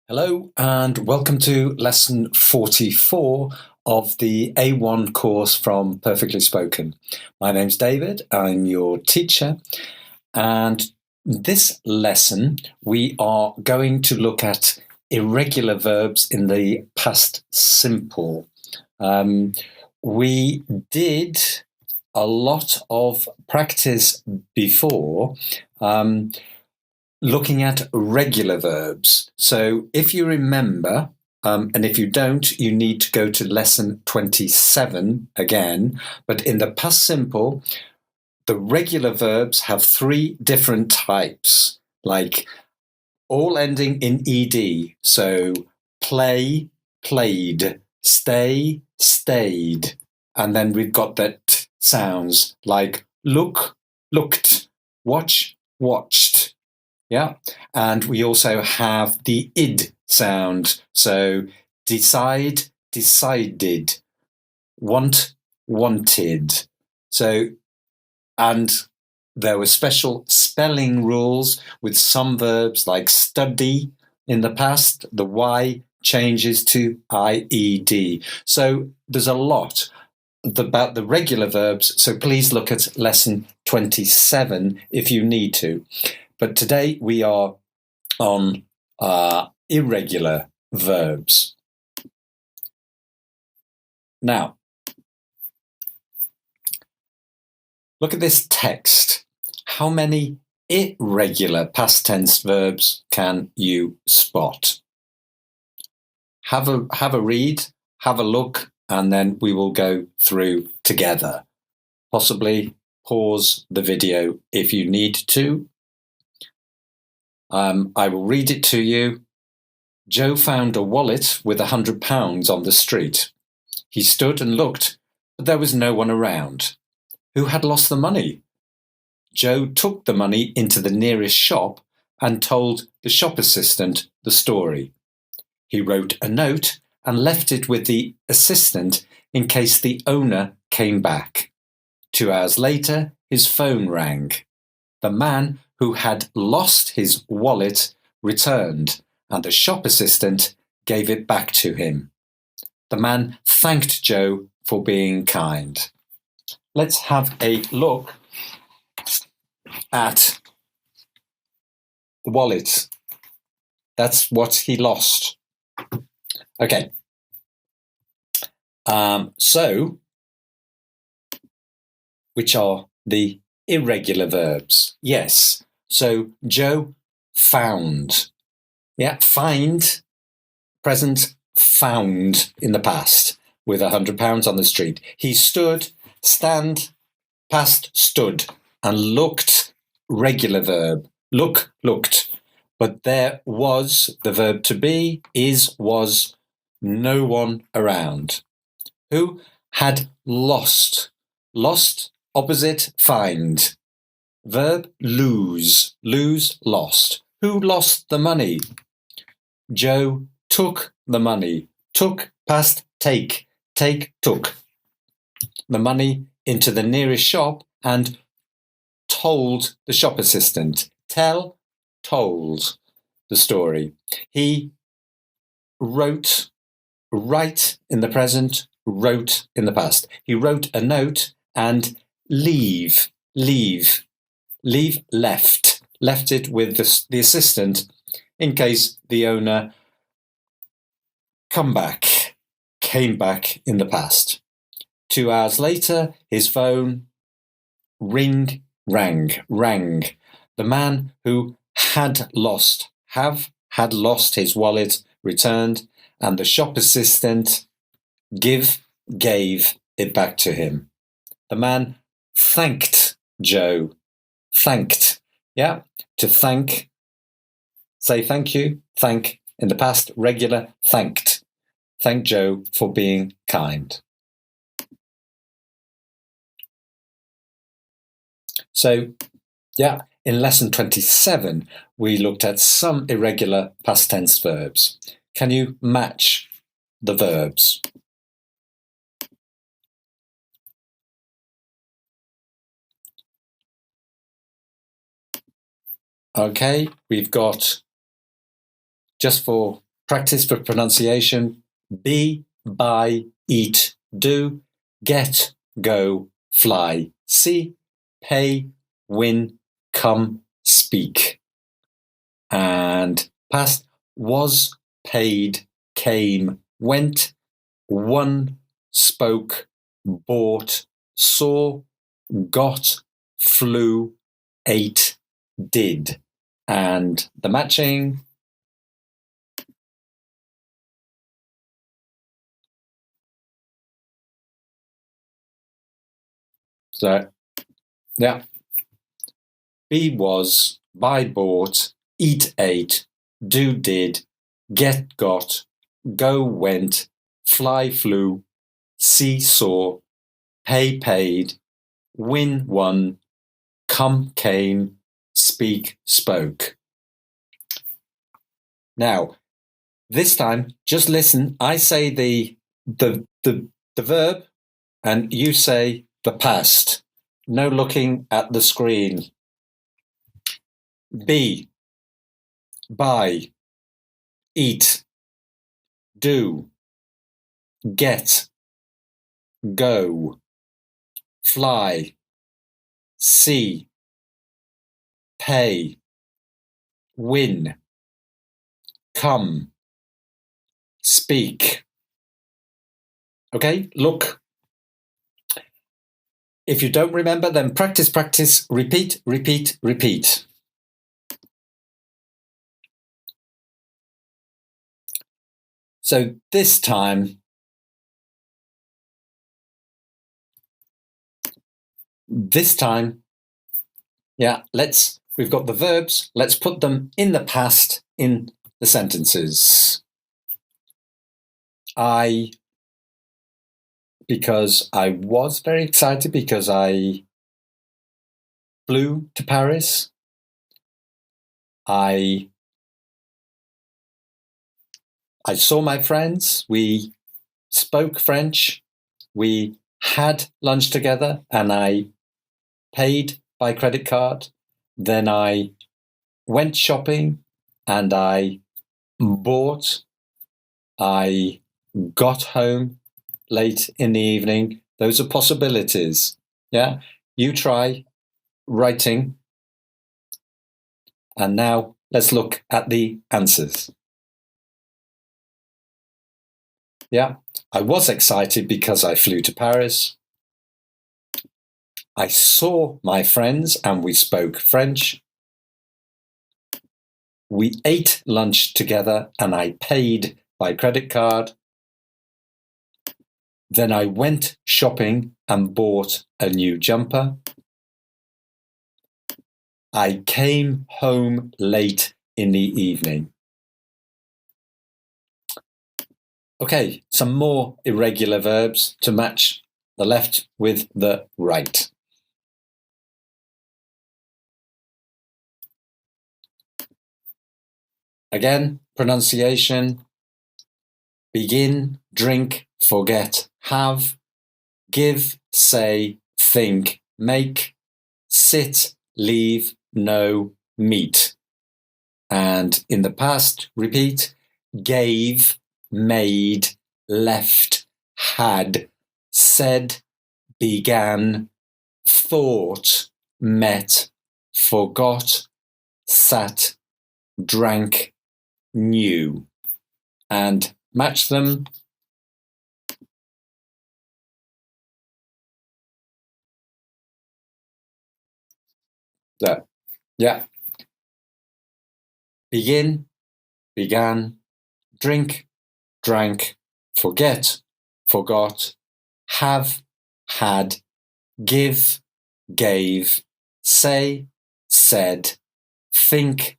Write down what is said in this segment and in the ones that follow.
Hello and welcome to lesson 44 of the A1 course from Perfectly Spoken. My name's David, I'm your teacher, and this lesson we are going to look at irregular verbs in the past simple. We did a lot of practice before looking at regular verbs. So if you remember, and if you don't, you need to go to lesson 27 again. But in the past simple, the regular verbs have three different types, like all ending in ed. So play, played, stay, stayed. And then we've got the t sounds like look, looked, watch, watched. Yeah, and we also have the id sound. So decide, decided, want, wanted. So, and there were special spelling rules with some verbs like study in the past. The Y changes to IED. So there's a lot about the regular verbs. So please look at lesson 27 if you need to. But today we are on irregular verbs. Now, look at this text. How many irregular past tense verbs can you spot? Have a read, have a look, and then we will go through together. Possibly pause the video if you need to. I will read it to you. Joe found a wallet with £100 on the street. He stood and looked, but there was no one around. Who had lost the money? Joe took the money into the nearest shop and told the shop assistant the story. He wrote a note and left it with the assistant in case the owner came back. 2 hours later, his phone rang. The man who had lost his wallet returned, and the shop assistant gave it back to him. The man thanked Joe for being kind. Let's have a look at the wallet. That's what he lost. Okay. So, which are the irregular verbs? Yes. So Joe found. Yeah, find, present, found in the past with £100 on the street. He stood, stand, past, stood, and looked, regular verb. Look, looked. But there was the verb to be, is, was, no one around. Who had lost? Lost, opposite, find. Verb, lose. Lose, lost. Who lost the money? Joe took the money. Took, past, take. Take, took. The money into the nearest shop and told the shop assistant. Tell, told the story. He wrote, write in the present, wrote in the past. He wrote a note and leave, leave. Leave, left. Left it with the assistant in case the owner came back in the past. 2 hours later, his phone rang. The man who had lost his wallet returned, and the shop assistant gave it back to him. The man thanked Joe. Thanked. Yeah, to thank. Say thank you. Thank. In the past, regular, thanked. Thank Joe for being kind. So, yeah, in lesson 27, we looked at some irregular past tense verbs. Can you match the verbs? Okay, we've got, just for practice for pronunciation, be, buy, eat, do, get, go, fly, see, pay, win, come, speak. And past, was, paid, came, went, won, spoke, bought, saw, got, flew, ate, did. And the matching. So, yeah. Be, was, buy, bought, eat, ate, do, did, get, got, go, went, fly, flew, see, saw, pay, paid, win, won, come, came, speak, spoke. Now, this time, just listen. I say the verb, and you say the past. No looking at the screen. Be, buy, eat, do, get, go, fly, see, pay, win, come, speak. Okay, look. If you don't remember, then practice, practice, repeat, repeat, repeat. So this time, yeah, we've got the verbs, let's put them in the past in the sentences. Because I was very excited because I flew to Paris. I saw my friends. We spoke French. We had lunch together and I paid by credit card. Then I went shopping and I bought. I got home late in the evening. Those are possibilities. Yeah, you try writing. And now let's look at the answers. Yeah, I was excited because I flew to Paris. I saw my friends and we spoke French. We ate lunch together and I paid by credit card. Then I went shopping and bought a new jumper. I came home late in the evening. Okay, some more irregular verbs to match the left with the right. Again, pronunciation. Begin, drink, forget, have, give, say, think, make, sit, leave, know, meet. And in the past, repeat, gave, made, left, had, said, began, thought, met, forgot, sat, drank, knew. And match them. There. Yeah. Begin, began, drink, drank, forget, forgot, have, had, give, gave, say, said, think,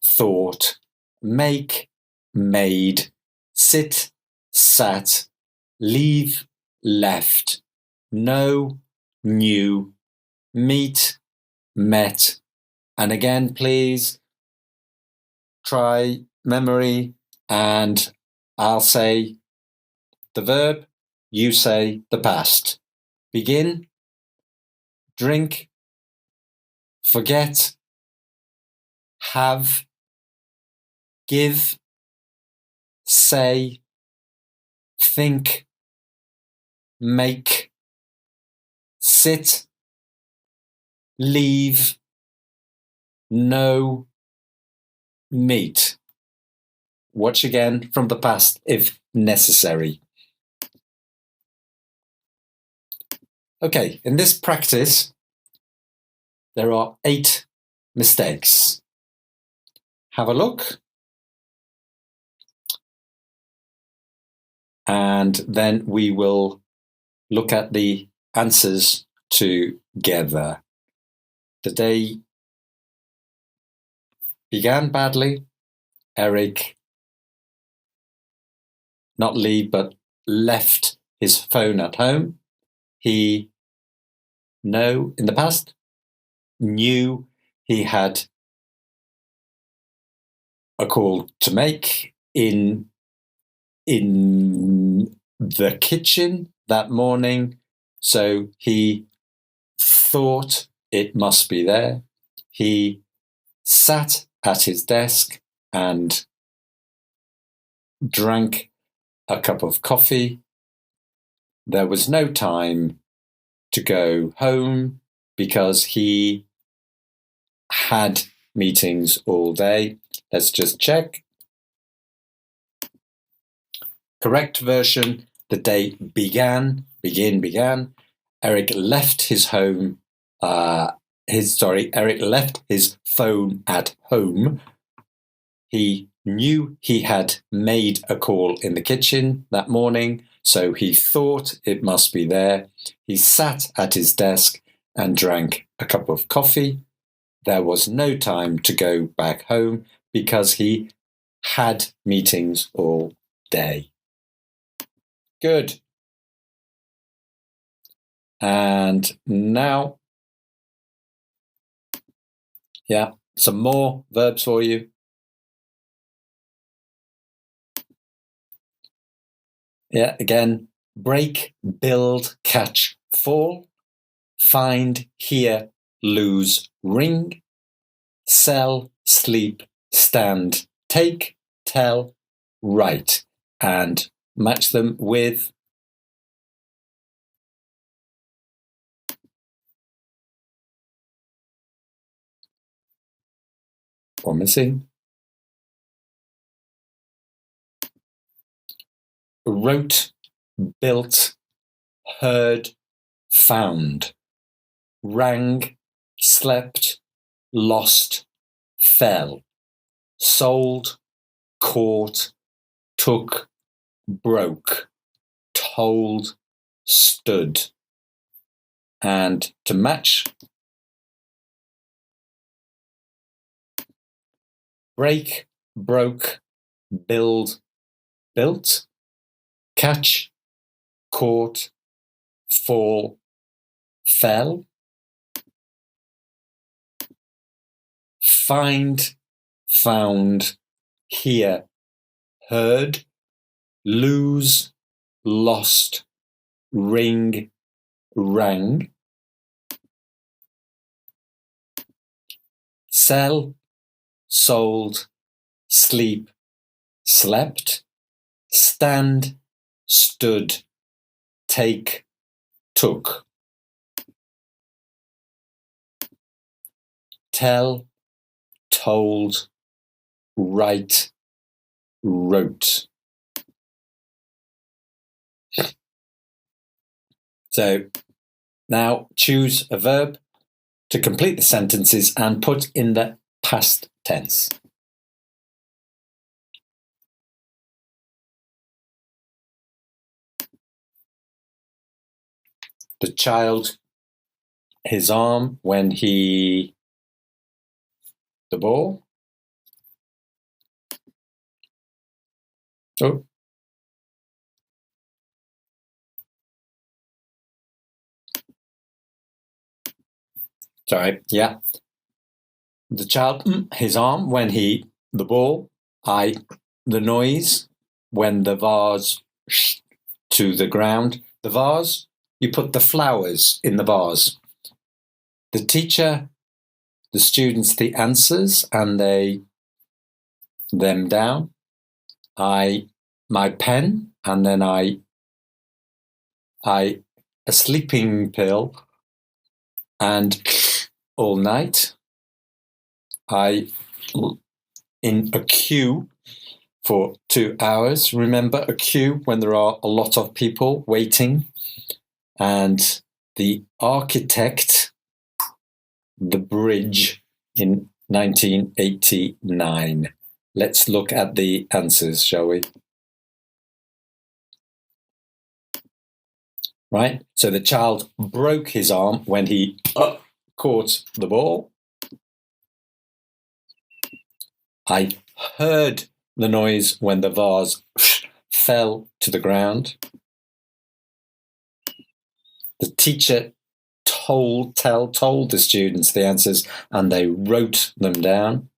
thought, make, made, sit, sat, leave, left, know, knew, meet, met. And again, please try memory, and I'll say the verb, you say the past. Begin, drink, forget, have, give, say, think, make, sit, leave, know, meet. Watch again from the past if necessary. Okay, in this practice, there are 8 mistakes. Have a look. And then we will look at the answers together. The day began badly. Eric, not leave, but left his phone at home. He, no, in the past, knew he had a call to make in the kitchen that morning, so he thought it must be there. He sat at his desk and drank a cup of coffee. There was no time to go home because he had meetings all day. Let's just check. Correct version, the day began. Eric left his home, Eric left his phone at home. He knew he had made a call in the kitchen that morning, so he thought it must be there. He sat at his desk and drank a cup of coffee. There was no time to go back home because he had meetings all day. Good. And now, some more verbs for you. Again, break, build, catch, fall, find, hear, lose, ring, sell, sleep, stand, take, tell, write, and match them with or missing. Wrote, built, heard, found, rang, slept, lost, fell, sold, caught, took, broke, told, stood. And to match, break, broke, build, built, catch, caught, fall, fell, find, found, hear, heard, lose, lost, ring, rang, sell, sold, sleep, slept, stand, stood, take, took, tell, told, write, wrote. So now choose a verb to complete the sentences and put in the past tense. The child, his arm when the ball. Oh. Sorry, the child, his arm when the ball, the noise when the vase to the ground. The vase, you put the flowers in the vase. The the students the answers and them down. My pen, and then a sleeping pill, and all night. In a queue for 2 hours. Remember a queue when there are a lot of people waiting? And the architect, the bridge in 1989. Let's look at the answers, shall we? Right, so the child broke his arm when he caught the ball. I heard the noise when the vase fell to the ground. The teacher told the students the answers and they wrote them down.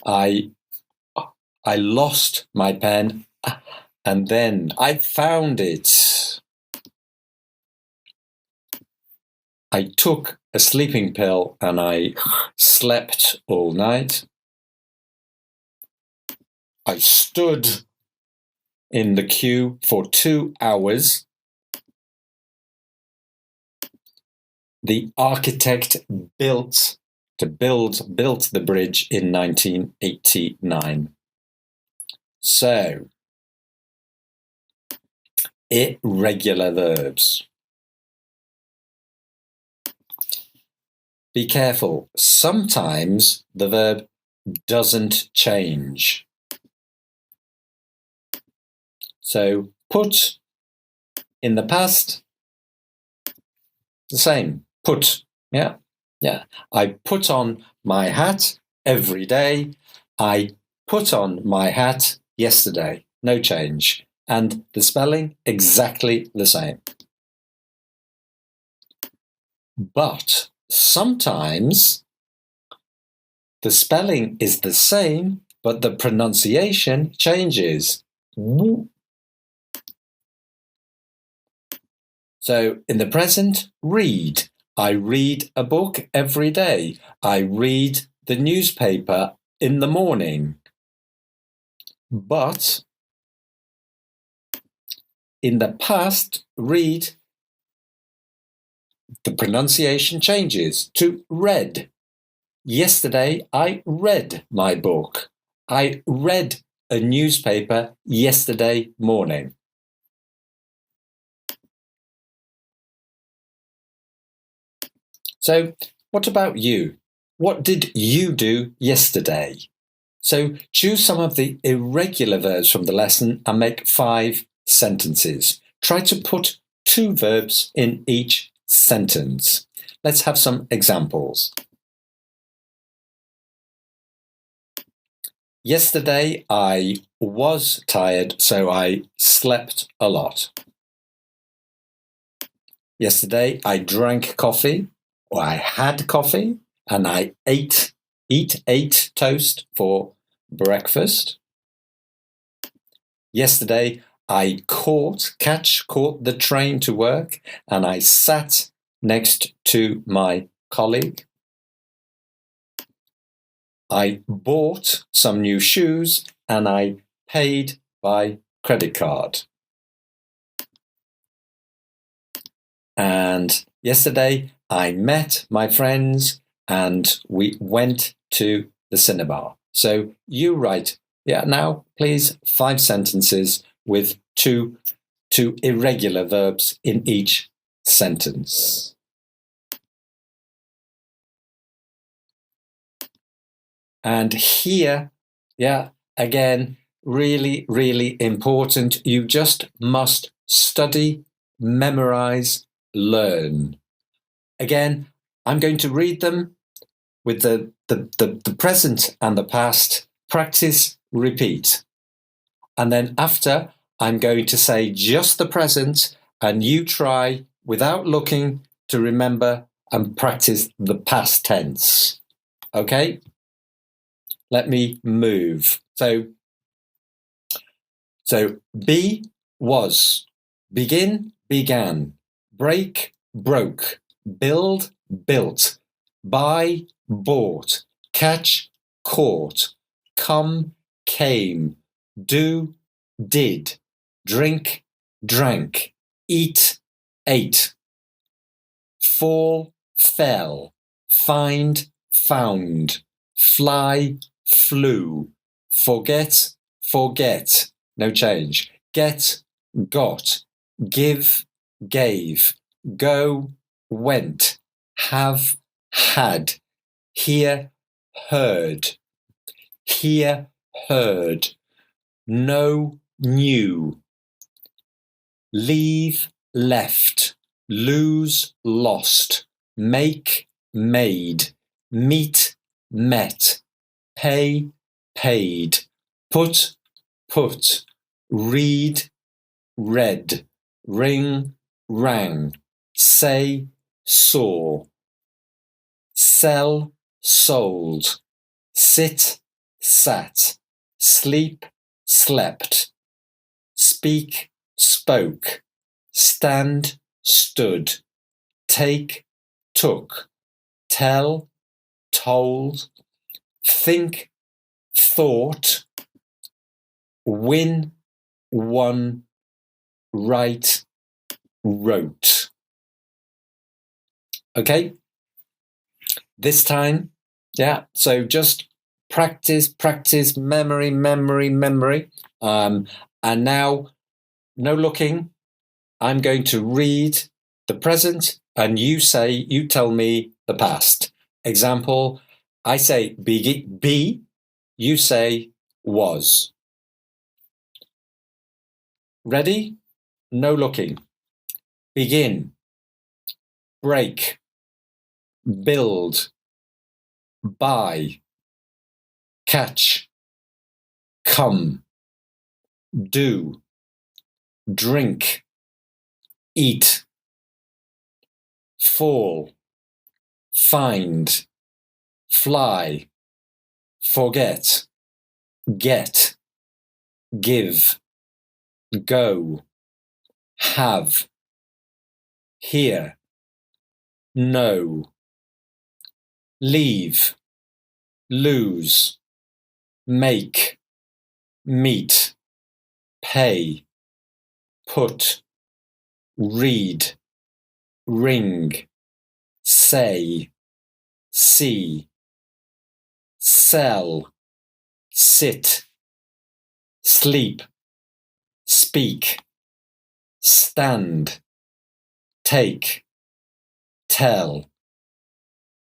I lost my pen and then I found it. I took a sleeping pill and I slept all night. I stood in the queue for 2 hours. The architect built the bridge in 1989. So, irregular verbs. Be careful. Sometimes the verb doesn't change. So, put in the past, the same. Put, yeah. I put on my hat every day. I put on my hat yesterday. No change. And the spelling, exactly the same. But sometimes the spelling is the same, but the pronunciation changes. So in the present, read. I read a book every day. I read the newspaper in the morning. But in the past, read, the pronunciation changes to read. Yesterday, I read my book. I read a newspaper yesterday morning. So, what about you? What did you do yesterday? So, choose some of the irregular verbs from the lesson and make 5 sentences. Try to put 2 verbs in each sentence. Let's have some examples. Yesterday, I was tired, so I slept a lot. Yesterday, I drank coffee, or I had coffee, and I ate toast for breakfast. Yesterday, I caught the train to work, and I sat next to my colleague. I bought some new shoes, and I paid by credit card. And yesterday, I met my friends and we went to the cinema. So you write, now please 5 sentences with two irregular verbs in each sentence. And here, again, really, really important. You just must study, memorize, learn. Again, I'm going to read them with the present and the past. Practice, repeat. And then after, I'm going to say just the present and you try, without looking, to remember and practice the past tense. Okay? Let me move. So be, was. Begin, began. Break, broke. Build, built. buy, bought, catch, caught, come, came, do, did, drink, drank, eat, ate, fall, fell, find, found, fly, flew, forget, forget, no change, get, got, give, gave, go, went, have, had, hear, heard, know, knew, leave, left, lose, lost, make, made, meet, met, pay, paid, put, read, read, ring, rang, say, saw, sell, sold, sit, sat, sleep, slept, speak, spoke, stand, stood, take, took, tell, told, think, thought, win, won, write, wrote. Okay, this time, yeah, so just practice, memory. And now, no looking. I'm going to read the present and you tell me the past. Example, I say be, you say was. Ready? No looking. Begin. Break. Build. Buy. Catch. Come. Do. Drink. Eat. Fall. Find. Fly. Forget. Get. Give. Go. Have. Hear. Know. Leave. Lose. Make. Meet. Pay. Put. Read. Ring. Say. See. Sell. Sit. Sleep. Speak. Stand. Take. Tell.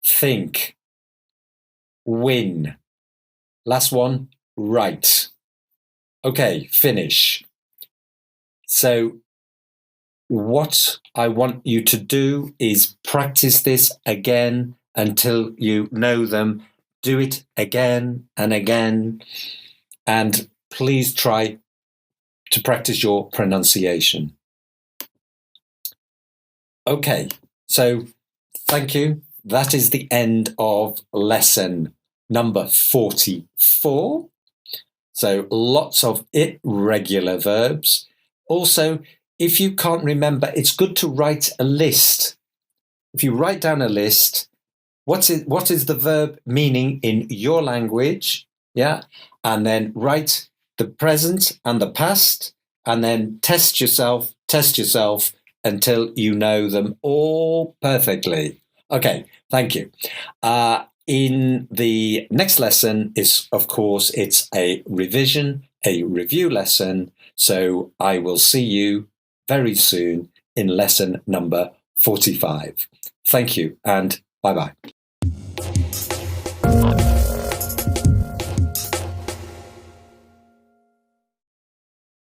Think. Win. Last one, write. Okay, finish. So what I want you to do is practice this again until you know them. Do it again and again. And please try to practice your pronunciation. Okay, so thank you. That is the end of lesson number 44. So lots of irregular verbs. Also, if you can't remember, it's good to write a list. If you write down a list, what is the verb meaning in your language? Yeah, and then write the present and the past, and then test yourself until you know them all perfectly. Okay, thank you. In the next lesson of course, it's a revision, a review lesson. So I will see you very soon in lesson number 45. Thank you and bye-bye.